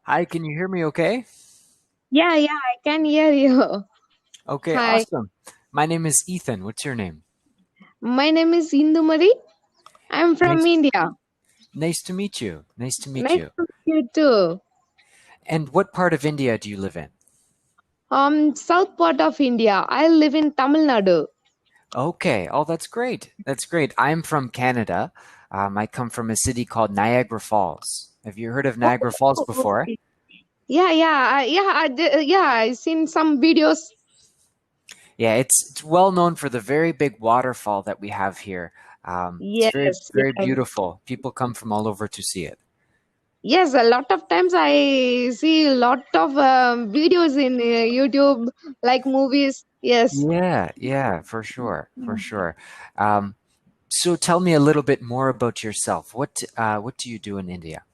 Hi, can you hear me okay? Yeah, yeah, I can hear you. Okay, Hi, awesome. My name is Ethan. What's your name? my name is Indumari. I'm from Nice India. nice to meet you. Nice to meet Nice you. to meet you too. And what part of India do you live in? South part of India. I live in Tamil Nadu. Okay. Oh, that's great. That's great. I'm from Canada. I come from a city called Niagara Falls. Have you heard of Oh, Niagara Falls before? okay. Yeah, I seen some videos. Yeah, it's well known for the very big waterfall that we have here. It's very, Yes, very yes, beautiful. People come from all over to see it. yes. A lot of times I see a lot of videos in YouTube, like movies. Yes. Yeah, yeah, for sure, for sure. Um, So tell me a little bit more about yourself. What do you do in India?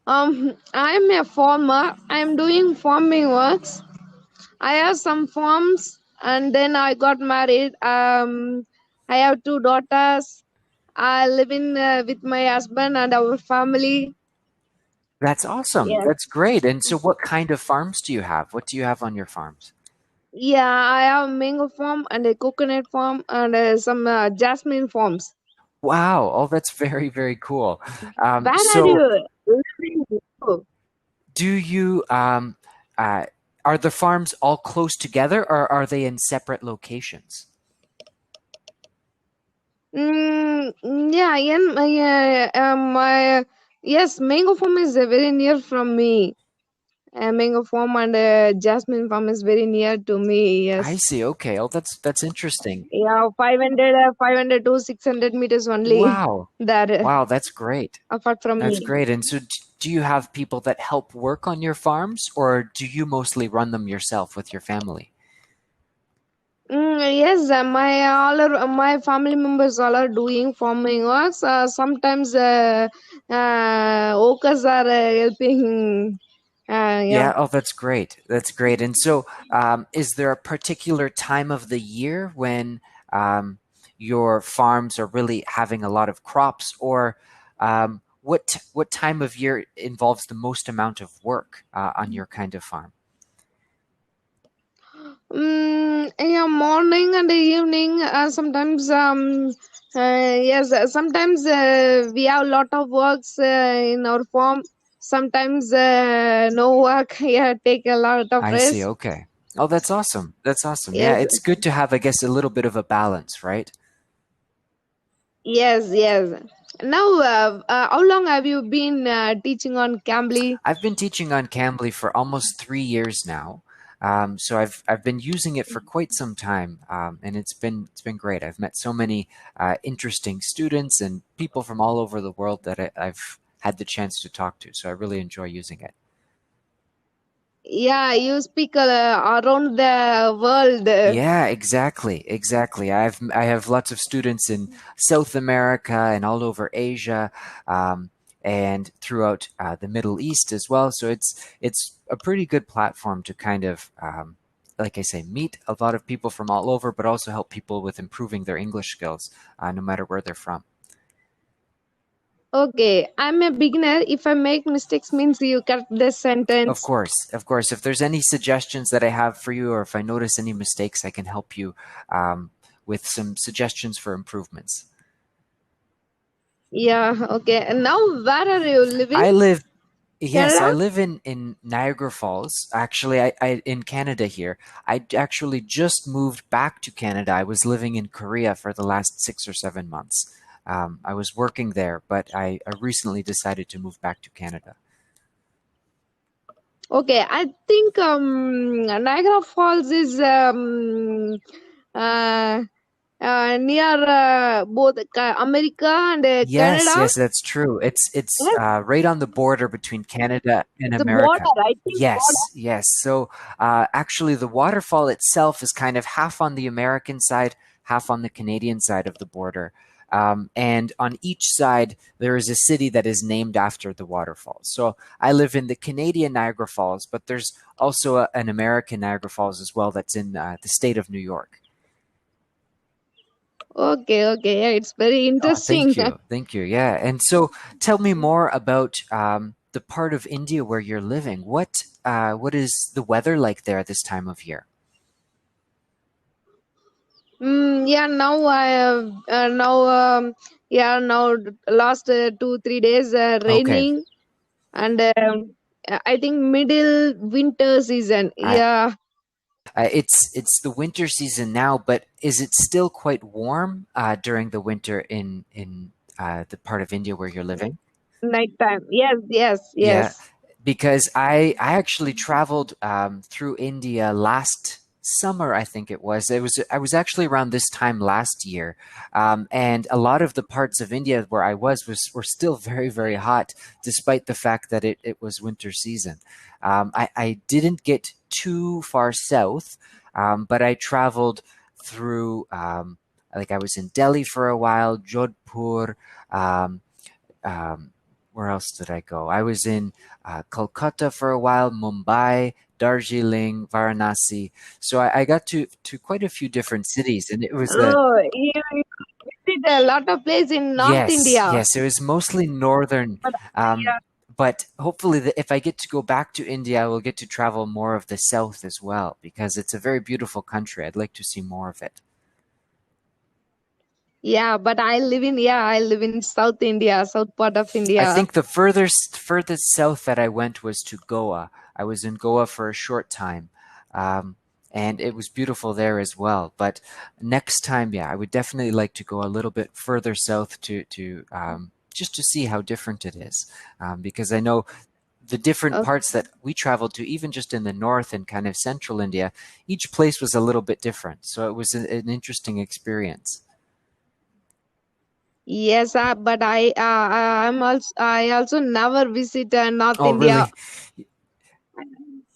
I'm a farmer. I'm doing farming works. I have some forms and then I got married. I have two daughters. I live in with my husband and our family. That's awesome. Yes. That's great. And so what kind of farms do you have? What do you have on your farms? Yeah, I have a mango farm and a coconut farm and some jasmine farms. Wow. Oh, that's very, very cool. Where are So you living? do you uh, are the farms all close together or are they in separate locations? My yes, mango farm is very near from me. Mango farm and jasmine farm is very near to me. I Yes. see. Okay. Oh, that's interesting. Yeah, 500, 500 to 600 meters only Wow. that Wow, that's great. apart from That's me. great. And so do you have people that help work on your farms or do you mostly run them yourself with your family? Yes, my family members all are doing farming works. Sometimes workers are helping. Yeah. Yeah, oh, that's great. That's great. And so, is there a particular time of the year when your farms are really having a lot of crops, or what time of year involves the most amount of work on your kind of farm? Yeah, morning and evening. Sometimes we have a lot of works in our farm. Sometimes no work. Yeah, take a lot of I see. rest. Okay. Oh, that's awesome. That's awesome. Yeah, Yes, it's good to have, I guess, a little bit of a balance, right? yes. Now, how long have you been teaching on Cambly? I've been teaching on Cambly for almost 3 years now. So I've been using it for quite some time, and it's been great. I've met so many interesting students and people from all over the world that I've had the chance to talk to. So I really enjoy using it. Yeah, you speak around the world. Yeah, exactly, exactly. I have lots of students in South America and all over Asia, um, and throughout the Middle East as well. So it's a pretty good platform to kind of, like I say, meet a lot of people from all over, but also help people with improving their English skills, no matter where they're from. Okay, I'm a beginner. If I make mistakes, means you cut the Of sentence. course, of course. If there's any suggestions that I have for you, or if I notice any mistakes, I can help you with some suggestions for improvements. Yeah, okay. And now, where are you living? I live Yes, I Canada? live in Niagara Falls. Actually, I in Canada here. I actually just moved back to Canada. I was living in Korea for the last 6 or 7 months. I was working there, but I recently decided to move back to Canada. Okay, I think Niagara Falls is uh, near both America and Yes, Canada. yes, that's true. It's Yes, right on the border between Canada and the border. America. I think Yes, border. yes. So actually, the waterfall itself is kind of half on the American side, half on the Canadian side of the border. And on each side, there is a city that is named after the waterfall. So I live in the Canadian Niagara Falls, but there's also an American Niagara Falls as well that's in the state of New York. Okay. Yeah, it's very Oh, interesting. thank you. Thank you. Yeah. And so tell me more about the part of India where you're living, what is the weather like there this time of year? Yeah, now I have now last 2 3 days Okay. raining, and I think middle winter season. I Yeah, it's the winter season now, but is it still quite warm during the winter in the part of India where you're living? nighttime. Yes, yes, Yeah, yes. because I actually traveled through India last summer, I think it was. I was actually around this time last year, and a lot of the parts of India where I was were still very very hot, despite the fact that it was winter season. I didn't get too far south, but I traveled through. Like I was in Delhi for a while, Jodhpur. Um, um, where else did I go? I was in Kolkata for a while, Mumbai, Darjeeling, Varanasi. So I got to quite a few different cities, and it was a Oh, you visit a lot of place in North yes, India. yes. It was mostly northern, But um, yeah, but hopefully, if I get to go back to India, I will get to travel more of the south as well because it's a very beautiful country. I'd like to see more of it. but I live in South India, south part of I India. think the furthest south that I went was to Goa. I was in Goa for a short time, um, and it was beautiful there as well. But next time, yeah, I would definitely like to go a little bit further south to just to see how different it is, because I know the different parts that we traveled to, even just in the north and kind of central India, each place was a little bit different. So it was an interesting experience. Yes, but I also never visit North Oh, India. really?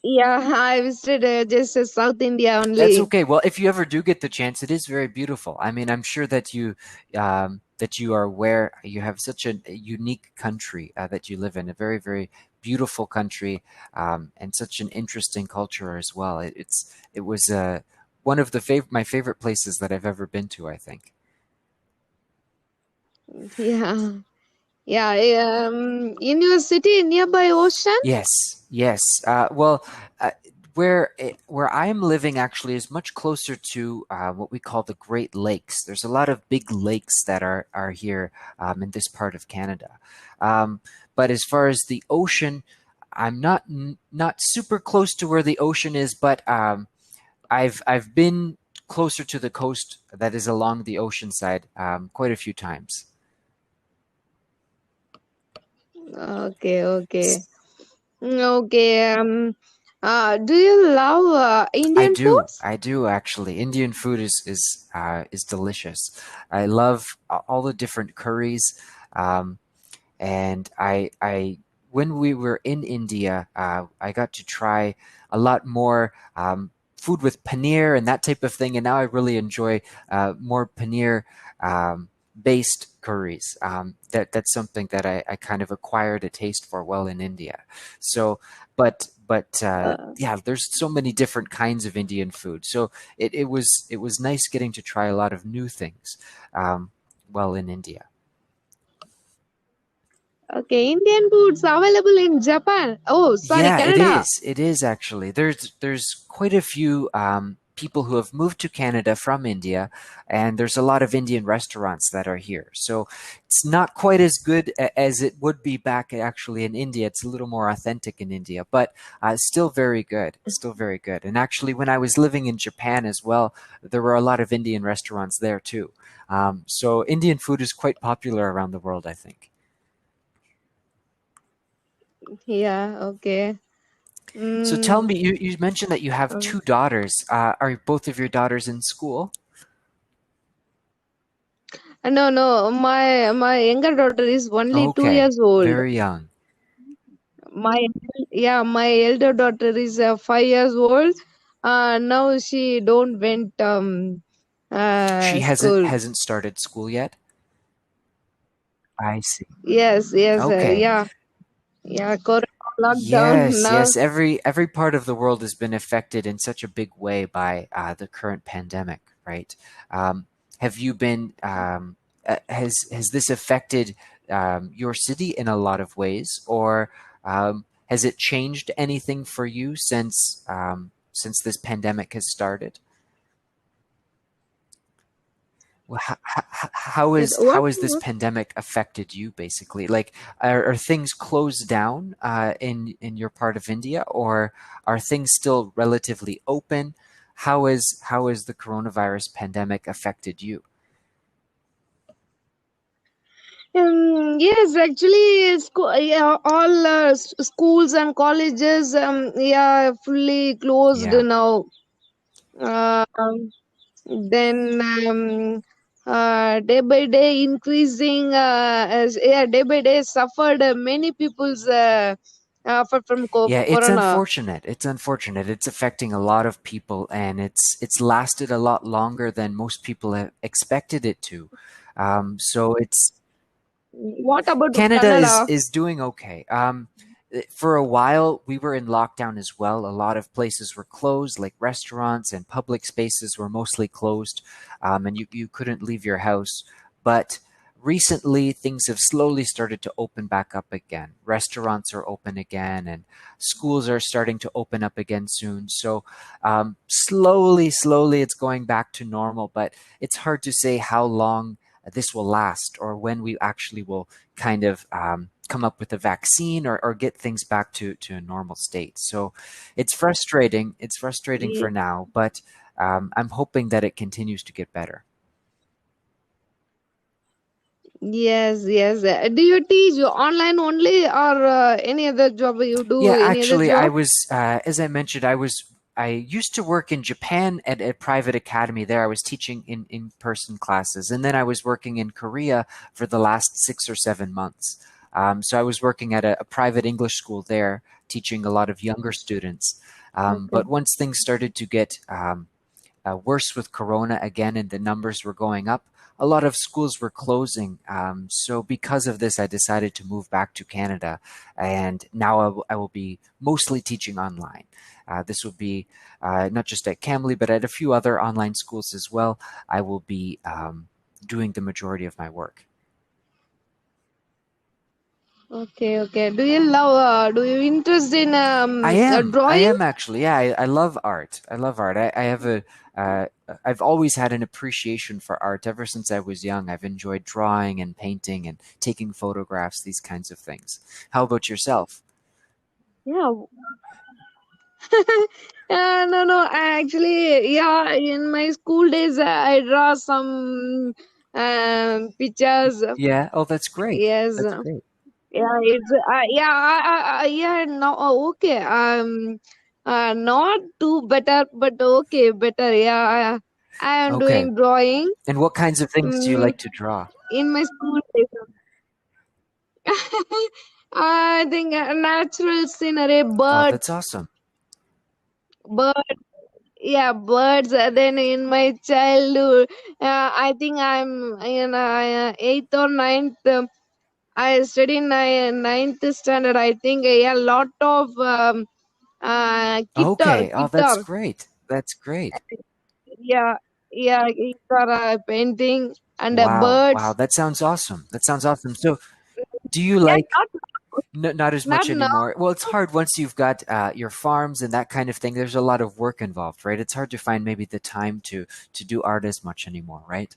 Yeah, I visited just South India That's only. okay. Well, if you ever do get the chance, it is very beautiful. I mean, I'm sure that you are aware you have such a unique country that you live in, a very, very beautiful country, and such an interesting culture as well. It was one of my favorite places that I've ever been to, I think. Yeah, in your city nearby ocean. Yes, yes. Well, where I am living actually is much closer to what we call the Great Lakes. There's a lot of big lakes that are here in this part of Canada. Um, but as far as the ocean, I'm not super close to where the ocean is, but I've been closer to the coast that is along the ocean side quite a few times. Okay, okay. Okay. Do you love Indian foods? I do actually. Indian food is delicious. I love all the different curries, um, and I when we were in India, I got to try a lot more food with paneer and that type of thing, and now I really enjoy more paneer based curries. That's something that I kind of acquired a taste for well in India. So, but Uh, yeah, there's so many different kinds of Indian food. So it was nice getting to try a lot of new things well in India. okay, Indian foods available in Japan. Oh, sorry, Yeah, it is. Canada. It is actually. There's quite a few people who have moved to Canada from India, and there's a lot of Indian restaurants that are here. So it's not quite as good as it would be back actually in India. It's a little more authentic in India, but still very good. Still very good. And actually, when I was living in Japan as well, there were a lot of Indian restaurants there too. So Indian food is quite popular around the world, I think. Yeah, okay. So tell Mm, me, you mentioned that you have um, two daughters. Are both of your daughters in school? no, no, my younger daughter is only two Okay, years old. very young. My my elder daughter is 5 years old. Now she don't went She school. hasn't started school yet. I see. Yes, yes, Okay. Corona lockdown Yes, now. yes. Every part of the world has been affected in such a big way by the current pandemic, right? Have you been? Has this affected your city in a lot of ways, or Has it changed anything for you since this pandemic has started? Well, What? how has this pandemic affected you basically? Like, are things closed down in your part of India, or are things still relatively open? How has the coronavirus pandemic affected you? Yes, actually, yeah, all schools and colleges, yeah, fully closed Yeah. now. Then day by day increasing, as yeah, day by day suffered many people's from Yeah, it's corona. unfortunate. It's unfortunate. It's affecting a lot of people, and it's lasted a lot longer than most people have expected it to. So it's What about Canada is Canada? is doing okay. For a while, we were in lockdown as well. A lot of places were closed, like restaurants and public spaces were mostly closed, and you couldn't leave your house. But recently, things have slowly started to open back up again. Restaurants are open again, and schools are starting to open up again soon. So slowly, it's going back to normal. But it's hard to say how long this will last or when we actually will kind of come up with a vaccine or get things back to a normal state. So it's frustrating. It's frustrating Ye- for now, but I'm hoping that it continues to get better. Yes, yes. Do you teach online only, or any other job you do? Yeah, Any other actually, I job? was, as I mentioned, I used to work in Japan at a private academy there. I was teaching in-person classes, and then I was working in Korea for the last 6 or 7 months. So I was working at a private English school there, teaching a lot of younger students. Okay. But once things started to get worse with Corona again, and the numbers were going up. A lot of schools were closing. So because of this, I decided to move back to Canada, and now I will be mostly teaching online. This will be not just at Cambly, but at a few other online schools as well. I will be doing the majority of my work. Okay, okay. Do you love? Do you interest in I drawing? am actually. Yeah, I love art. I love art. I have uh, I've always had an appreciation for art ever since I was young. I've enjoyed drawing and painting and taking photographs, these kinds of things. How about yourself? Yeah. No, no. I actually, yeah. In my school days, I draw some pictures. Yeah. Oh, that's great. Yes. That's great. Yeah. It's yeah. Yeah. No. Okay. Not too better, but okay, better. Yeah. I am Okay. doing drawing. And what kinds of things do you Mm, like to draw? in my school days. I think natural scenery, Oh, that's birds, awesome. birds, yeah, birds. Then in my childhood, I think I'm in eighth or ninth. I study in ninth standard. I think a lot of Okay. Oh, that's guitar. great. That's great. Yeah, yeah, guitar painting and Wow. Wow. birds. That sounds awesome. That sounds awesome. So, do you Yeah, like not as not much now. anymore. Well, it's hard once you've got your farms and that kind of thing. There's a lot of work involved, right? It's hard to find maybe the time to do art as much anymore, right?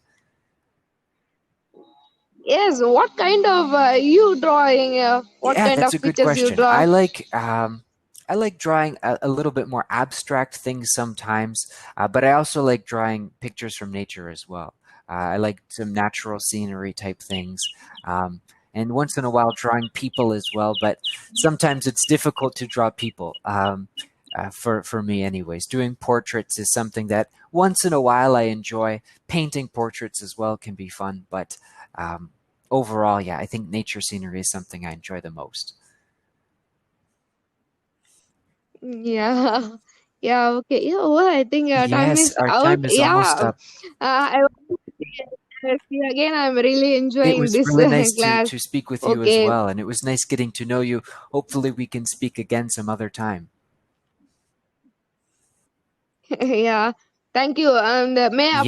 Yes, what kind of you drawing? What Yeah, kind that's of a good pictures you question. draw? I like drawing a little bit more abstract things sometimes, but I also like drawing pictures from nature as well. I like some natural scenery type things, um, and once in a while drawing people as well. But sometimes it's difficult to draw people. For me, anyways, doing portraits is something that once in a while I enjoy. Painting portraits as well can be fun, but um, overall, yeah, I think nature scenery is something I enjoy the most. Yeah, yeah, okay. Yeah, well, I think time Yes, is our out. time is almost Yeah, up. I want to see you again. I'm really It enjoying was this really nice class. to speak with you as Okay, well, and it was nice getting to know you. Hopefully, we can speak again some other time. yeah. Thank you. And may I Yes.